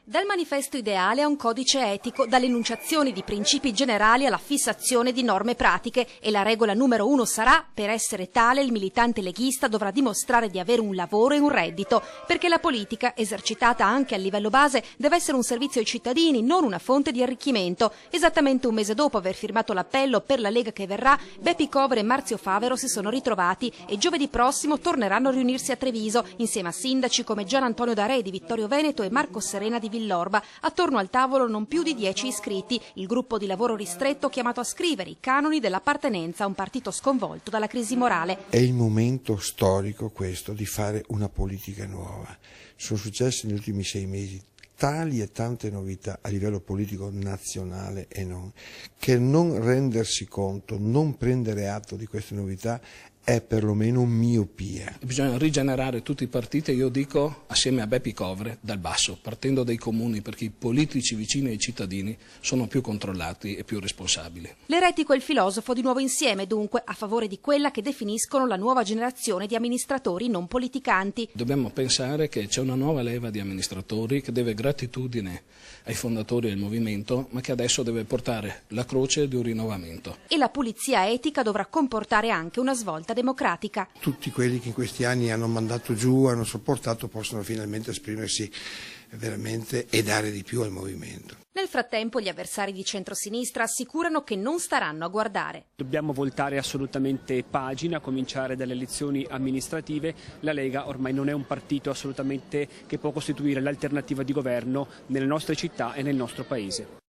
Dal manifesto ideale a un codice etico, dalle enunciazioni di principi generali alla fissazione di norme pratiche, e la regola numero 1 sarà: per essere tale il militante leghista dovrà dimostrare di avere un lavoro e un reddito, perché la politica, esercitata anche a livello base, deve essere un servizio ai cittadini, non una fonte di arricchimento. Esattamente un mese dopo aver firmato l'appello per la Lega che verrà, Bepi Covere e Marzio Favero si sono ritrovati e giovedì prossimo torneranno a riunirsi a Treviso, insieme a sindaci come Gian Antonio D'Arè di Vittorio Veneto e Marco Serena di Villorba. Attorno al tavolo non più di 10 iscritti, il gruppo di lavoro ristretto chiamato a scrivere i canoni dell'appartenenza a un partito sconvolto dalla crisi morale. È il momento storico questo di fare una politica nuova. Sono successe negli ultimi 6 mesi tali e tante novità a livello politico nazionale e non, che non rendersi conto, non prendere atto di queste novità è perlomeno miopia. Bisogna rigenerare tutti i partiti, io dico, assieme a Bepi Covere, dal basso, partendo dai comuni, perché i politici vicini ai cittadini sono più controllati e più responsabili. L'eretico e il filosofo di nuovo insieme, dunque, a favore di quella che definiscono la nuova generazione di amministratori non politicanti. Dobbiamo pensare che c'è una nuova leva di amministratori che deve gratitudine ai fondatori del movimento, ma che adesso deve portare la croce di un rinnovamento. E la pulizia etica dovrà comportare anche una svolta democratica. Tutti quelli che in questi anni hanno mandato giù, hanno sopportato, possono finalmente esprimersi veramente e dare di più al movimento. Nel frattempo gli avversari di centrosinistra assicurano che non staranno a guardare. Dobbiamo voltare assolutamente pagina, a cominciare dalle elezioni amministrative. La Lega ormai non è un partito assolutamente che può costituire l'alternativa di governo nelle nostre città e nel nostro Paese.